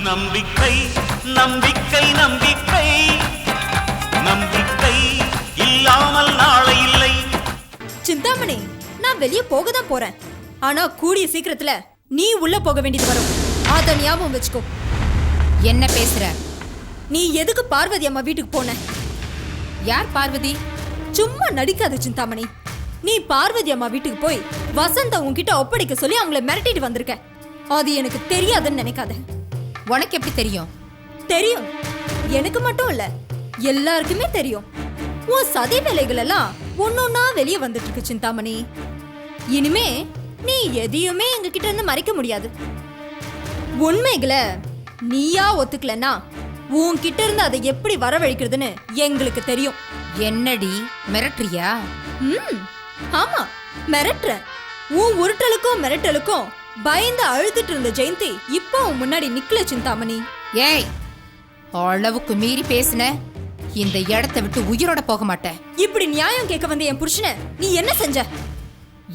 நம்பிக்கை நம்பிக்கை நம்பிக்கை நம்பிக்கை இல்லாமல் நாளை இல்லை. சிந்தாமணி, நான் வெளியே போக தான் போறேன். ஆனா கூடிய சீக்கிரத்துல நீ உள்ள போக வேண்டியது வரும். அத ஞாபகம் வச்சுக்கோ. என்ன பேசுற? நீ எதுக்கு பார்வதி அம்மா வீட்டுக்கு போன? யார் பார்வதி? சும்மா நடிக்காத சிந்தாமணி. நீ பார்வதி அம்மா வீட்டுக்கு போய் வசந்த உன்கிட்ட ஒப்படைக்க சொல்லி அவங்கள மிரட்டிட்டு வந்திருக்க. அது எனக்கு தெரியாதுன்னு நினைக்காத. உனக்கு எப்படி தெரியும்? தெரியும், எனக்கு மட்டும் இல்ல, எல்லாருக்குமே தெரியும். உன் சதி வேலைகள் எல்லாம் ஒன்னொன்னா வெளியே வந்துட்டு இருக்கு சிந்தாமணி. இனிமே நீ எதையுமே எங்க கிட்ட இருந்து மறைக்க முடியாது. உண்மைகளை நீயா ஒத்துக்கலன்னா உன்கிட்ட இருந்து அதை எப்படி வரவழைக்கிறதுன்னு எங்களுக்கு தெரியும். என்னடி மிரட்டுறியா? ஆமா, மிரட்டுறேன். உன் உருட்டலுக்கும் மிரட்டலுக்கும் பயந்து அழுதுட்டு இருந்த ஜெயந்தி இப்போ முன்னாடி நிக்கல சிந்தாமணி. ஏய், அளவுக்கு மீறி பேசுன, இந்த இடத்தை விட்டு உயிரோட போக மாட்டேன். இப்படி நியாயம் கேட்க வந்த என் புருஷனை நீ என்ன செஞ்ச?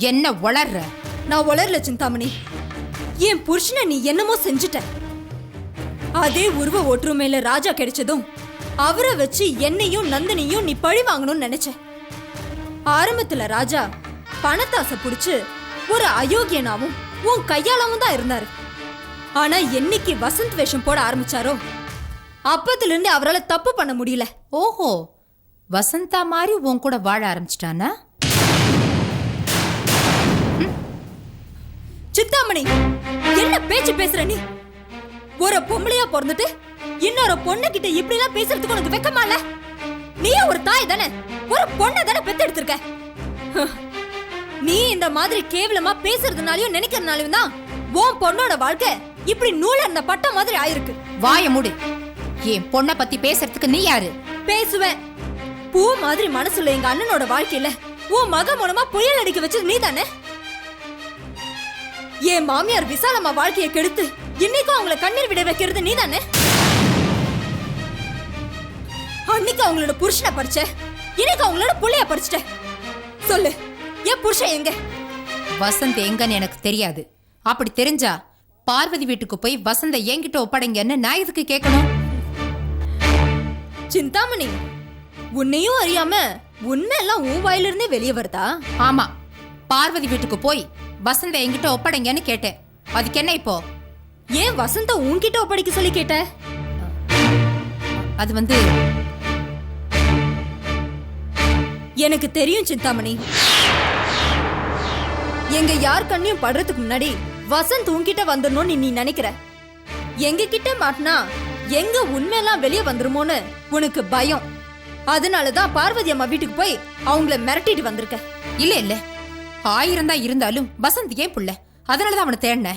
என்ன வளர்ற? நான் வளரல சிந்தாமணி. என் புருஷனை நீ என்னமோ செஞ்சுட்ட. அதே உருவ ஒற்றுமையில ராஜா கிடைச்சதும் அவரை வச்சு என்னையும் நந்தினியும் நீ பழி வாங்கணும்னு நினைச்ச. ஆரம்பத்துல ராஜா பணத்தாசை புடிச்சு ஒரு அயோக்கியனாவும் உன் கையாளவும் தான் இருந்தாரு. ஆனா என்னைக்கு வசந்த் வேஷம் போட ஆரம்பிச்சாரோ அப்பத்துல இருந்து அவரால் தப்பு பண்ண முடியல. ஓஹோ, வசந்தா மாதிரி உன் கூட வாழ ஆரம்பிச்சிட்டானா? சிந்தாமணி, என்ன பேச்சு பேசுற நீ? ஒரு பொம்பளையா பிறந்துட்டு இன்னொரு பொண்ணு கிட்ட இப்படி எல்லாம் பேசுறதுக்கு உனக்கு வெக்கமா இல்ல? நீயே ஒரு தாய் தானே, ஒரு பொண்ணை தானே பெத்து எடுத்திருக்க. நீ இந்த மாதிரி கேவலமா பேசுறதுனாலயும் நினைக்கிறதுனாலயும் தான் உன் பொண்ணோட வாழ்க்கை இப்படி நூல இருந்த பட்ட மாதிரி ஆயிருக்கு. வாய மூடு. என் பொண்ணை பத்தி பேசுறதுக்கு நீ யாரு? பேசுவேன். பூ மாதிரி மனசுல எங்க அண்ணனோட வாழ்க்கையில உன் மக மூலமா புயல் அடிக்க வச்சது நீ தானே. என் மாமியார் விசாலம்மா வாழ்க்கையை கெடுத்து இன்னைக்கும் அவங்கள கண்ணீர் விட வைக்கிறது நீ தானே. அன்னைக்கு அவங்களோட புருஷனை பறிச்ச, இன்னைக்கு அவங்களோட புள்ளைய பறிச்சிட்ட. சொல்லு, என் புருஷன் எங்க? வசந்த் எங்கன்னு எனக்கு தெரியாது. அப்படி தெரிஞ்சா பார்வதி வீட்டுக்கு போய் வசந்த என்கிட்ட ஒப்படைங்கன்னு நான் இதுக்கு கேட்கணும்? சிந்தாமணி, உன்னையும் அறியாம உண்மை எல்லாம் உன் வாயிலிருந்தே வெளியே வருதா? ஆமா, பார்வதி வீட்டுக்கு போய் வசந்த என்கிட்ட ஒப்படைங்கன்னு கேட்டேன். அதுக்கு என்ன இப்போ? ஏன் வசந்த உன்கிட்ட ஒப்படைக்க சொல்லி கேட்ட? அது வந்து எனக்கு தெரியும் சிந்தாமணி. எங்க யார் கண்ணையும் படுறதுக்கு முன்னாடி வசந்த் உன்கிட்ட வந்துடணும்னு நீ நினைக்கிற. எங்க கிட்ட மாட்டினா எங்க உண்மையெல்லாம் வெளியே வந்துருமோன்னு உனக்கு பயம். அதனாலதான் பார்வதி அம்மா வீட்டுக்கு போய் அவங்கள மிரட்டிட்டு வந்திருக்க. இல்ல இல்ல, 1000 தான் இருந்தாலும் வசந்த் ஏன் புள்ள, அதனாலதான் அவனை தேடின.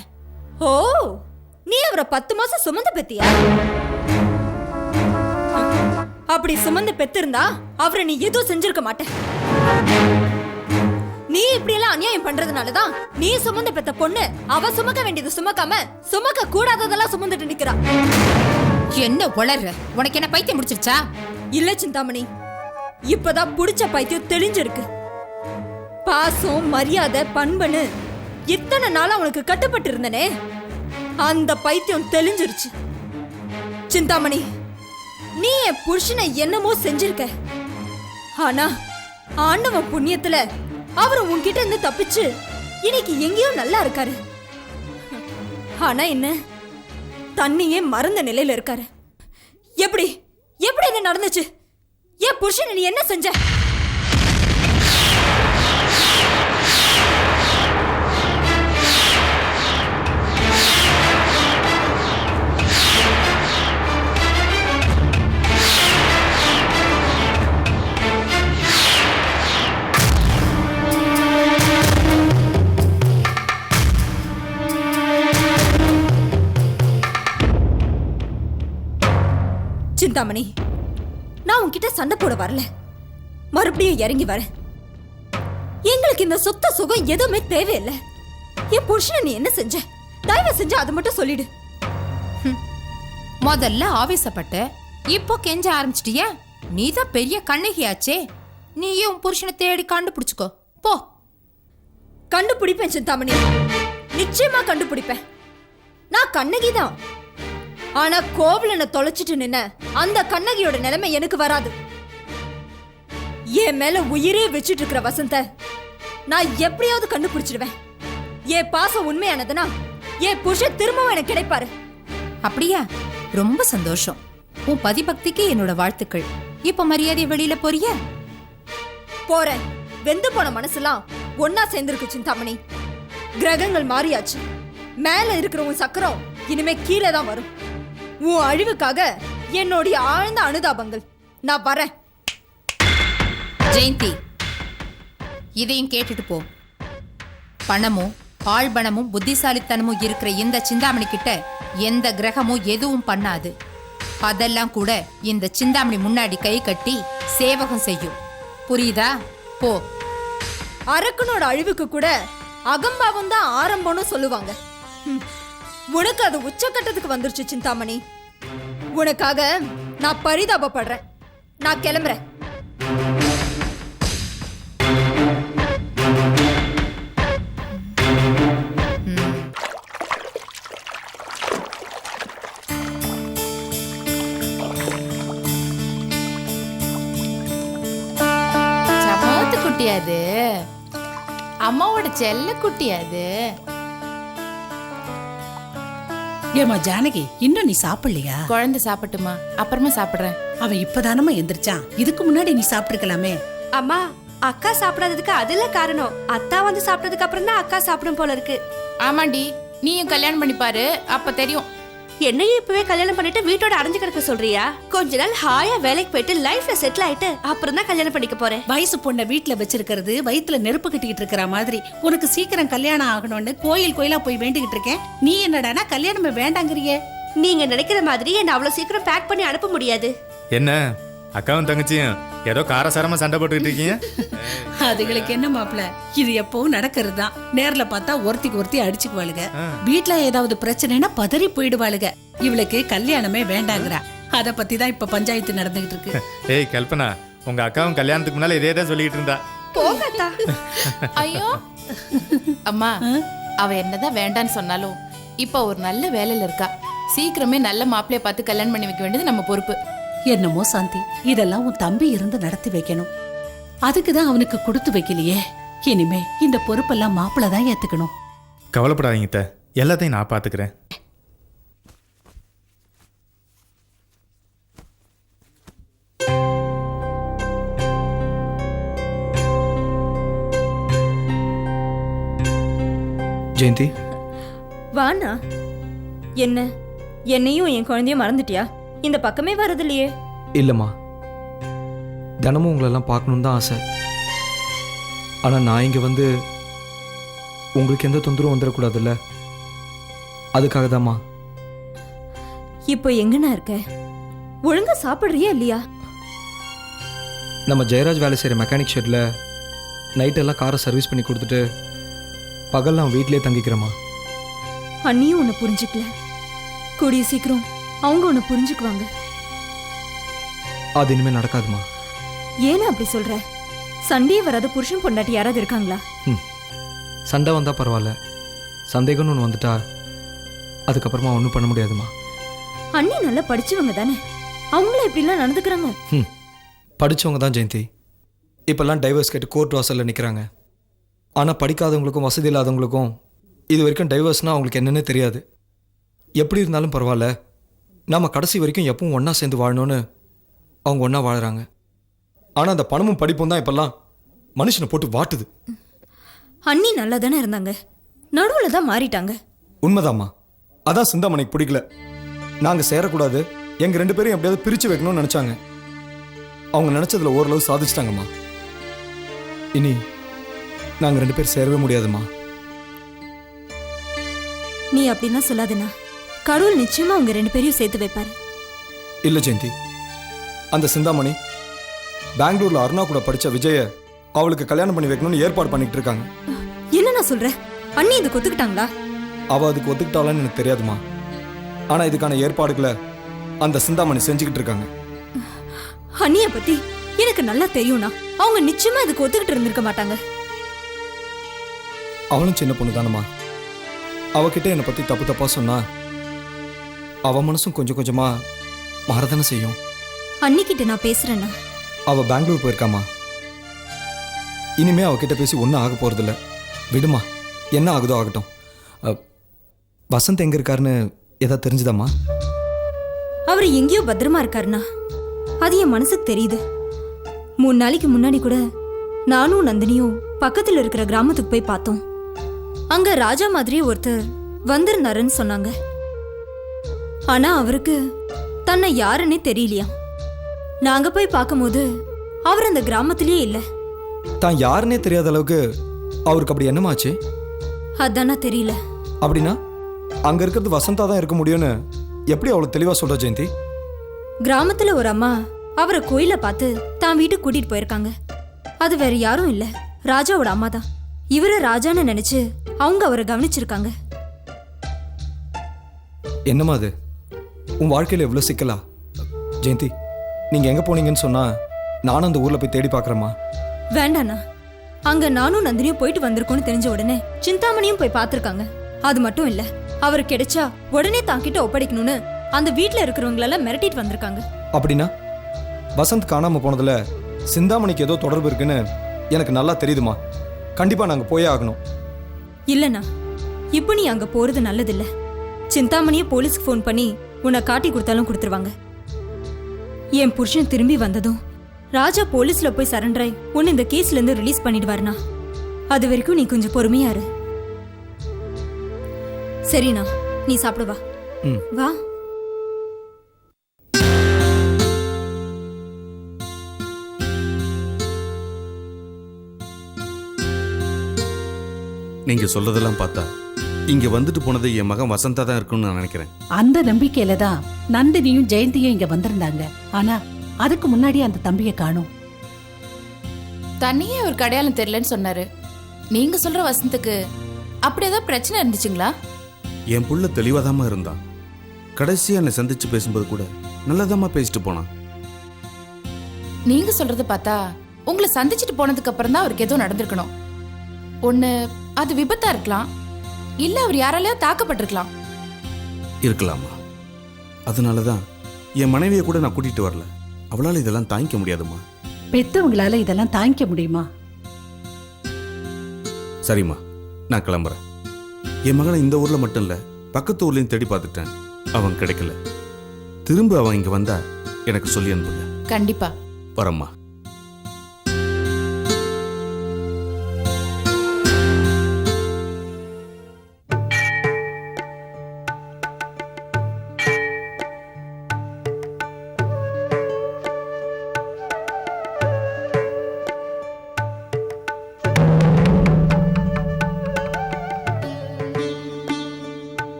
ஓ, நீ அவரை 10 மாசம் சுமந்து பெத்தியா? அப்படி சுமந்து பெத்திருந்தா அவரை நீ எதுவும் செஞ்சிருக்க மாட்ட. நீ இப்படி எல்லாம் அநியாயம் பண்றதுனாலதான் நீ சுமந்து பெத்த பொண்ணு அவ சுமக்க வேண்டியது சுமக்காம சுமக்க கூடாததெல்லாம் சுமந்துட்டு நிக்கிறா. என்ன வளர்ற? உனக்கு என்ன பைத்தியம் முடிச்சிருச்சா? இல்ல சிந்தாமணி, இப்பதான் புடிச்ச பைத்தியம் தெளிஞ்சிருக்கு. பாசம் மரியாதை பண்புன்னு இத்தனை நாளா உனக்கு கட்டுப்பட்டு இருந்தனே, அந்த பைத்தியம் தெளிஞ்சிருச்சு. சிந்தாமணி, நீ என் புருஷனை என்னமோ செஞ்சிருக்க. ஆனா ஆண்டவன் புண்ணியத்துல அவரு உன்கிட்ட இருந்து தப்பிச்சு இன்னைக்கு எங்கேயோ நல்லா இருக்காரு. ஆனா என்ன, தண்ணியே மறந்த நிலையில இருக்காரு. எப்படி எப்படி இது நடந்துச்சு? என் புருஷனை நீ என்ன செஞ்ச? சிந்தாமணி, நான் உன்கிட்ட சண்டை போட வரல, மறுபடியும் இறங்கி வரேன். எங்களுக்கு இந்த சொத்த சுகம் எதுவுமே தேவையில்லை. என் புருஷனை நீ என்ன செஞ்ச? தயவு செஞ்சு அதை மட்டும் சொல்லிடு. முதல்ல ஆவேசப்பட்ட, இப்போ கெஞ்ச ஆரம்பிச்சிட்டியா? நீதான் பெரிய கண்ணகியாச்சே, நீயே உன் புருஷனை தேடி கண்டுபிடிச்சுக்கோ. போ. கண்டுபிடிப்பேன் சிந்தாமணி, நிச்சயமா கண்டுபிடிப்பேன். நான் கண்ணகி தான். ஆனா கோவலனை தொலைச்சிட்டு நின்ன அந்த கண்ணகியோட நிலைமை எனக்கு வராது. என் மேல உயிரே வச்சிட்டு இருக்கிற வசந்த நான் எப்படியாவது கண்டுபிடிச்சிடுவேன். என் பாசம் உண்மையானதுன்னா என் புருஷன் திரும்பவும் எனக்கு கிடைப்பாரு. அப்படியா? ரொம்ப சந்தோஷம். உன் பதிபக்திக்கு என்னோட வாழ்த்துக்கள். இப்ப மரியாதை வெளியில போறியா? போறேன். வெந்து போன மனசுலாம் ஒன்னா சேர்ந்திருக்கு சிந்தாமணி. கிரகங்கள் மாறியாச்சு. மேல இருக்கிற உன் சக்கரம் இனிமே கீழே தான் வரும். உன் அழிவுக்காக என்னுடைய ஆழ்ந்த அனுதாபங்கள். நான் வரேன். ஜெயந்தி, இதையும் கேட்டுட்டு போ. பணமும் ஆழ்பணமும் புத்திசாலித்தனமும் இருக்கிற இந்த சிந்தாமணி கிட்ட எந்த கிரகமும் எதுவும் பண்ணாது. அதெல்லாம் கூட இந்த சிந்தாமணி முன்னாடி கை கட்டி சேவகம் செய்யும். புரியுதா? போ. அரக்கனோட அழிவுக்கு கூட அகம்பாவம் தான் ஆரம்பம்னு சொல்லுவாங்க. உனக்கு அது உச்சக்கட்டத்துக்கு வந்துருச்சு சிந்தாமணி. உனக்காக நான் பரிதாபப்படுறேன். நான் கிளம்புறேன். குட்டியாது, அம்மாவோட செல்ல குட்டியாது. ஏமா ஜானகி, இன்னும் நீ சாப்பிடலையா? குழந்தை சாப்பிட்டுமா, அப்புறமா சாப்பிடுறேன். அவன் இப்பதானமா எந்திரிச்சான். இதுக்கு முன்னாடி நீ சாப்பிட்டுருக்கலாமே. அம்மா, அக்கா சாப்பிடாததுக்கு அதுல காரணம். அத்தா வந்து சாப்பிட்டதுக்கு அப்புறம் தான் அக்கா சாப்பிடும் போல இருக்கு. ஆமாண்டி, நீயும் கல்யாணம் பண்ணி பாரு, அப்ப தெரியும். என்னையும் இப்பவே கல்யாணம் பண்ணிட்டு வீட்டோட அடைஞ்சு கிடக்க சொல்றியா? கொஞ்ச நாள் ஹாயா வேலைக்கு போயிட்டு லைஃப்ல செட்டில் ஆயிட்டு அப்புறம் தான் கல்யாணம் பண்ணிக்க போறேன். வயசு பொண்ணை வீட்டுல வச்சிருக்கிறது வயித்துல நெருப்பு கட்டிக்கிட்டு இருக்கிற மாதிரி. உனக்கு சீக்கிரம் கல்யாணம் ஆகணும்னு கோயிலா போய் வேண்டிக்கிட்டு இருக்கேன். நீ என்னடானா கல்யாணமே வேண்டாங்கிறியே? நீங்க நினைக்கிற மாதிரி என்ன அவ்வளவு சீக்கிரம் பேக் பண்ணி அனுப்ப முடியாது. என்ன அக்காவும் தங்கச்சியும் ஏதோ காரசாரமா சண்டை போட்டுக்கிட்டு இருக்கீங்க? அதுகளுக்கு என்ன மாப்பிள, இது எப்பவும் நடக்கிறது தான். நேர்ல பார்த்தா ஒருத்திக்கு ஒருத்தி அடிச்சுக்குவாளுங்க. வீட்டுல ஏதாவது பிரச்சனைனா பதறி போயிடுவாளுங்க. இவளுக்கு கல்யாணமே வேண்டாங்கிறா. அத பத்தி தான் இப்ப பஞ்சாயத்து நடந்துகிட்டு இருக்கு. ஏய் கல்பனா, உங்க அக்காவும் கல்யாணத்துக்கு முன்னால இதே தான் சொல்லிட்டு இருந்தா. போகத்தா. ஐயோ அம்மா, அவ என்னதான் வேண்டான்னு சொன்னாலும் இப்ப ஒரு நல்ல வேலையில இருக்கா. சீக்கிரமே நல்ல மாப்பிள்ளைய பார்த்து கல்யாணம் பண்ணி வைக்க வேண்டியது நம்ம பொறுப்பு. என்னமோ சாந்தி, இதெல்லாம் உன் தம்பி இருந்து நடத்தி வைக்கணும். அதுக்குதான் அவனுக்கு கொடுத்து வைக்கலையே. இனிமே இந்த பொறுப்பெல்லாம் மாப்பிள்ள தான் ஏத்துக்கணும். கவலைப்படாதீங்க அத்தை, எல்லாத்தையும் நான் பாத்துக்கிறேன். ஜெயந்தி, வானா. என்ன, என்னையும் என் குழந்தையும் மறந்துட்டியா? இந்த பக்கமே வரது இல்லையே. இல்லைம்மா, தினமும் உங்களெல்லாம் பார்க்கணுன்னு தான் ஆசை. ஆனால் நான் இங்கே வந்து உங்களுக்கு எந்த தொந்தரவும் வந்துடக்கூடாதுல்ல, அதுக்காக தாம்மா. இப்போ எங்கண்ணா இருக்க? ஒழுங்கா சாப்பிடுறியா இல்லையா? நம்ம ஜெயராஜ் வேலை செய்கிற மெக்கானிக் ஷெட்டில் நைட்டெல்லாம் காரை சர்வீஸ் பண்ணி கொடுத்துட்டு பகல்லாம் வீட்டிலே தங்கிக்கிறேம்மா. அண்ணியும் உன்னை புரிஞ்சுக்கல. கூடிய சீக்கிரம் அவங்க உன்னை புரிஞ்சுக்குவாங்க. அது இனிமேல் நடக்காதுமா. ஏன்னா அப்படி சொல்ற? சண்டே வராத புருஷன் பொண்டாட்டி யாராவது இருக்காங்களா? சண்டை வந்தால் பரவாயில்ல, சந்தேகம்னு ஒன்று வந்துட்டா அதுக்கப்புறமா ஒன்றும் பண்ண முடியாதுமா. அண்ணி நல்லா படிச்சவங்க தானே, அவங்களும் இப்படிலாம் நடந்துக்கிறாங்க. படித்தவங்க தான் ஜெயந்தி. இப்போல்லாம் டைவர்ஸ் கேட்டு கோர்ட் வாசலில் நிற்கிறாங்க. ஆனால் படிக்காதவங்களுக்கும் வசதி இல்லாதவங்களுக்கும் இது வரைக்கும் டைவர்ஸ்னால் அவங்களுக்கு என்னென்னு தெரியாது. எப்படி இருந்தாலும் பரவாயில்ல, நம்ம கடைசி வரைக்கும் எப்பவும் ஒன்றா சேர்ந்து வாழணும்னு அவங்க ஒன்றா வாழறாங்க. ஆனால் அந்த பணமும் படிப்பும் தான் இப்போல்லாம் மனுஷனை போட்டு வாட்டுது. அண்ணி நல்லா தானே இருந்தாங்க, நடுவில் தான் மாறிட்டாங்க. உண்மைதாம்மா, அதான் சிந்தாமணிக்கு பிடிக்கல. நாங்கள் சேரக்கூடாது, எங்கள் 2 பேரும் எப்படியாவது பிரித்து வைக்கணும்னு நினச்சாங்க. அவங்க நினச்சதில் ஓரளவு சாதிச்சிட்டாங்கம்மா. இனி நாங்கள் 2 பேர் சேரவே முடியாதும்மா. நீ அப்படின்னா சொல்லாதுண்ணா. கடவுள் நிச்சயமா உங்க 2 பேரையும் சேர்த்து வைப்பாரு. இல்லை ஜெயந்தி, அந்த சிந்தாமணி பெங்களூர்ல அருணா கூட படிச்ச விஜய அவளுக்கு கல்யாணம் பண்ணி வைக்கணும்னு ஏற்பாடு பண்ணிட்டு இருக்காங்க. என்ன நான் சொல்றேன்? அண்ணி இதுக்கு ஒத்துக்கிட்டாங்களா? அவ அதுக்கு ஒத்துக்கிட்டாளான்னு எனக்கு தெரியாதுமா. ஆனா இதுக்கான ஏற்பாடுகளை அந்த சிந்தாமணி செஞ்சுக்கிட்டு இருக்காங்க. அண்ணிய பத்தி எனக்கு நல்லா தெரியும்னா அவங்க நிச்சயமா இதுக்கு ஒத்துக்கிட்டு இருந்திருக்க மாட்டாங்க. அவளும் சின்ன பொண்ணு தானம்மா. அவகிட்ட என்னை பற்றி தப்பு தப்பாக சொன்னா அவ மனசும் கொஞ்சம் கொஞ்சமாக மாறதானே செய்யும். அன்னிக்கிட்ட நான் பேசுறேன்னா அவள் பெங்களூர் போயிருக்காம்மா. இனிமே அவகிட்ட பேசி ஒன்றும் ஆக போகிறதில்ல. விடுமா, என்ன ஆகுதோ ஆகட்டும். வசந்த் எங்கே இருக்காருன்னு எதாவது தெரிஞ்சுதாம்மா? அவர் எங்கேயோ பத்திரமா இருக்காருண்ணா. அது என் மனசுக்கு தெரியுது. 3 நாளைக்கு முன்னாடி கூட நானும் நந்தினியும் பக்கத்தில் இருக்கிற கிராமத்துக்கு போய் பார்த்தோம். அங்க ராஜா மாதிரி ஒருத்தர் வந்திருந்தாருன்னு சொன்னாங்க. ஆனா அவருக்கு தன்னை யாருன்னே தெரியலையா. நாங்க போய் பார்க்கும்போது அவர் அந்த கிராமத்திலேயே இல்லை. தான் யாருன்னே தெரியாத அளவுக்கு அவருக்கு அப்படி என்னமாச்சு? அதானா தெரியல. அப்படின்னா அங்கே இருக்கிறது வசந்தா தான் இருக்க முடியும்னு எப்படி அவ்வளோ தெளிவாக சொல்கிற ஜெயந்தி? கிராமத்துல ஒரு அம்மா அவரை கோயில பார்த்து தான் வீட்டுக்கு கூட்டிட்டு போயிருக்காங்க. அது வேற யாரும் இல்ல, ராஜாவோட அம்மா தான். இவரை ராஜான்னு நினைச்சு அவங்க அவரை கவனிச்சிருக்காங்க. என்னம்மா அது? உன் வாழ்க்கையில் எவ்வளோ சிக்கலா? ஜெயந்தி, நீங்கள் எங்கே போனீங்கன்னு சொன்னால் நானும் அந்த ஊரில் போய் தேடி பார்க்குறேம்மா. வேண்டாண்ணா, அங்க நானும் நந்தினியும் போயிட்டு வந்திருக்கோன்னு தெரிஞ்ச உடனே சிந்தாமணியும் போய் பார்த்திருக்காங்க. அது மட்டும் இல்ல, அவர் கிடைச்சா உடனே தாங்கிட்ட ஒப்படைக்கணும்னு அந்த வீட்டுல இருக்கிறவங்களெல்லாம் மிரட்டிட்டு வந்திருக்காங்க. அப்படின்னா வசந்த் காணாமல் போனதில் சிந்தாமணிக்கு ஏதோ தொடர்பு இருக்குன்னு எனக்கு நல்லா தெரியுதுமா. கண்டிப்பாக நாங்கள் போயே ஆகணும். இல்லண்ணா, இப்போ நீ அங்க போறது நல்லதில்ல. சிந்தாமணியை போலீஸ்க்கு ஃபோன் பண்ணி உன்னை காட்டி கொடுத்தாலும் கொடுத்துருவாங்க. என் புருஷன் திரும்பி வந்ததும் ராஜா போலீஸ்ல போய் சரண்டராய் உன்னை இந்த கேஸ்ல இருந்து ரிலீஸ் பண்ணிடுவாருண்ணா. அது வரைக்கும் நீ கொஞ்சம் பொறுமையா இரு. சரிண்ணா, நீ சாப்பிடு வா. வா. நீங்க சொல்றதெல்லாம் பார்த்தா இங்க வந்துட்டு போனது என் மகன் வசந்தா தான் இருக்கும்னு நான் நினைக்கிறேன். அந்த நம்பிக்கையில தான் நந்தினியும் ஜெயந்தியும் இங்க வந்திருந்தாங்க. ஆனா அதுக்கு முன்னாடி அந்த தம்பியை காணோம். தனியே அவர் கடையாளம் தெரியலன்னு சொன்னாரு. நீங்க சொல்ற வசந்துக்கு அப்படி ஏதாவது பிரச்சனை இருந்துச்சுங்களா? என் புள்ள தெளிவாதாம இருந்தான். கடைசியா என்னை சந்திச்சு பேசும்போது கூட நல்லதாமா பேசிட்டு போனான். நீங்க சொல்றத பார்த்தா உங்களை சந்திச்சுட்டு போனதுக்கு அப்புறம் தான் அவருக்கு ஏதோ நடந்திருக்கணும். ஒண்ணு அது விபத்தா இருக்கலாம், இல்ல அவர் யாராலையும் தாக்கப்பட்டிருக்கலாம். இருக்கலாமா? அதனாலதான் என் மனைவியை கூட நான் கூட்டிட்டு வரல. அவளால இதெல்லாம் தாங்கிக்க முடியாதுமா. பெத்தவங்களால இதெல்லாம் தாங்கிக்க முடியுமா? சரிம்மா, நான் கிளம்புறேன். என் மகனை இந்த ஊர்ல மட்டும் இல்ல, பக்கத்து ஊர்லயும் தேடி பார்த்துட்டேன். அவன் கிடைக்கல. திரும்ப அவன் இங்க வந்தா எனக்கு சொல்லி அனுப்புங்க. கண்டிப்பா வரம்மா.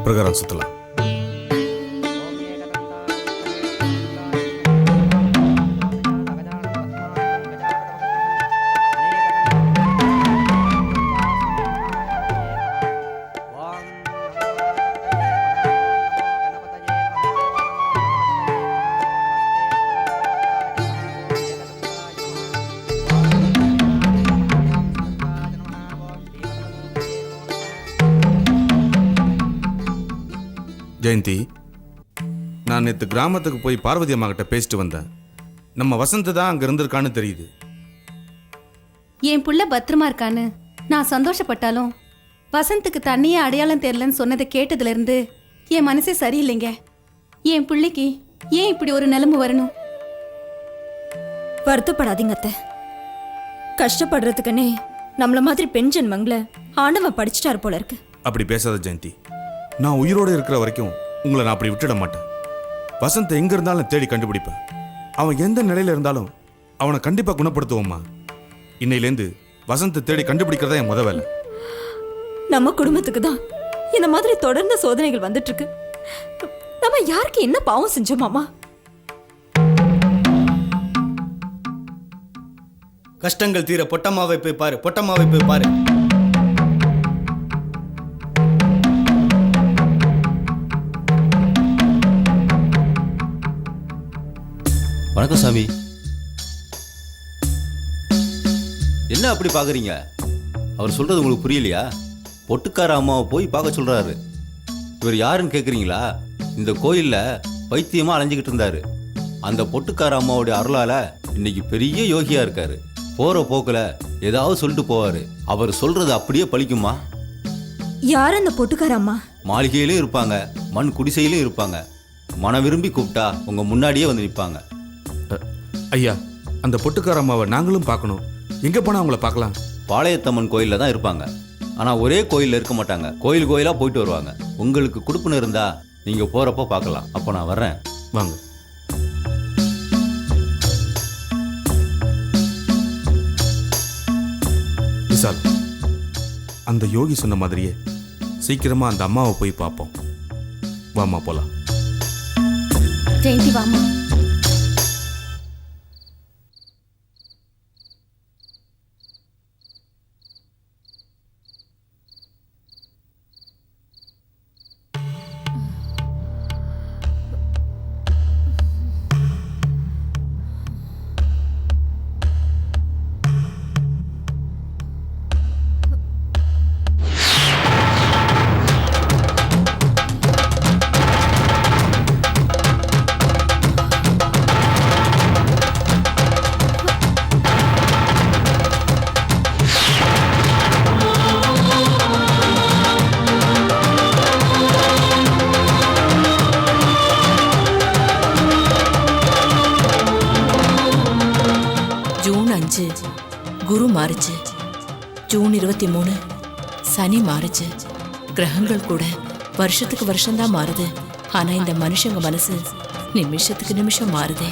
பிரகாரம் சுத்தலாம். ஜெயந்தி, நான் நேற்று கிராமத்துக்கு போய் பார்வதி அம்மா கிட்ட பேசிட்டு வந்தேன். நம்ம வசந்த் தான் அங்க இருந்திருக்கான்னு தெரியுது. என் புள்ள பத்திரமா இருக்கான்னு நான் சந்தோஷப்பட்டாலும் வசந்துக்கு தண்ணியே அடையாளம் தெரியலன்னு சொன்னதை கேட்டதுல இருந்து என் மனசே சரியில்லைங்க. என் பிள்ளைக்கு ஏன் இப்படி ஒரு நிலைமை வரணும்? வருத்தப்படாதீங்க அத்தை. கஷ்டப்படுறதுக்குன்னே நம்மள மாதிரி பெண் ஜென்மங்களை ஆண்டவன் படிச்சுட்டாரு போல இருக்கு. அப்படி பேசாத ஜெயந்தி. நான் உயிரோடு இருக்கிற வரைக்கும் உங்களை நான் அப்படி விட்டுட மாட்டேன். வசந்த் எங்க இருந்தாலும் தேடி கண்டுபிடிப்பேன். அவன் எந்த நிலையில இருந்தாலும் அவனை கண்டிப்பா குணப்படுத்துவோம்மா. இன்னையிலேருந்து வசந்த் தேடி கண்டுபிடிக்கிறதா என் முத வேலை. நம்ம குடும்பத்துக்கு தான் இந்த மாதிரி தொடர்ந்து சோதனைகள் வந்துட்டு இருக்கு. நம்ம யாருக்கு என்ன பாவம் செஞ்சோமாமா? கஷ்டங்கள் தீர பொட்டம்மாவை போய் பாரு, பொட்டம்மாவை போய் பாரு. வணக்கம் சாமி. என்ன அப்படி பார்க்குறீங்க? அவர் சொல்கிறது உங்களுக்கு புரியலையா? பொட்டுக்கார அம்மாவை போய் பார்க்க சொல்கிறாரு. இவர் யாருன்னு கேட்குறீங்களா? இந்த கோயிலில் பைத்தியமாக அலைஞ்சிக்கிட்டு இருந்தார். அந்த பொட்டுக்கார அம்மாவுடைய அருளால் இன்னைக்கு பெரிய யோகியாக இருக்கார். போகிற போக்கில் ஏதாவது சொல்லிட்டு போவார். அவர் சொல்கிறது அப்படியே பலிக்குமா? யார் அந்த பொட்டுக்கார அம்மா? மாளிகையிலும் இருப்பாங்க, மண் குடிசையிலும் இருப்பாங்க. மனம் விரும்பி கூப்பிட்டா உங்கள் முன்னாடியே வந்து நிற்பாங்க. ஐயா, அந்த பொட்டுக்கார அம்மாவை நாங்களும் பார்க்கணும். எங்கே போனால் அவங்கள பார்க்கலாம்? பாளையத்தம்மன் கோயிலில் தான் இருப்பாங்க. ஆனால் ஒரே கோயிலில் இருக்க மாட்டாங்க. கோயில் கோயிலாக போயிட்டு வருவாங்க. உங்களுக்கு கொடுப்புன்னு இருந்தால் நீங்கள் போகிறப்போ பார்க்கலாம். அப்போ நான் வர்றேன். வாங்க. விசால், அந்த யோகி சொன்ன மாதிரியே சீக்கிரமா அந்த அம்மாவை போய் பார்ப்போம். வாமா போலாம். ஜெயந்தி வாமா. ஜூன் 5 குரு மாறுச்சு. ஜூன் 23 சனி மாறுச்சு. கிரகங்கள் கூட வருஷத்துக்கு வருஷம்தான் மாறுது. ஆனா இந்த மனுஷங்க மனசு நிமிஷத்துக்கு நிமிஷம் மாறுதே.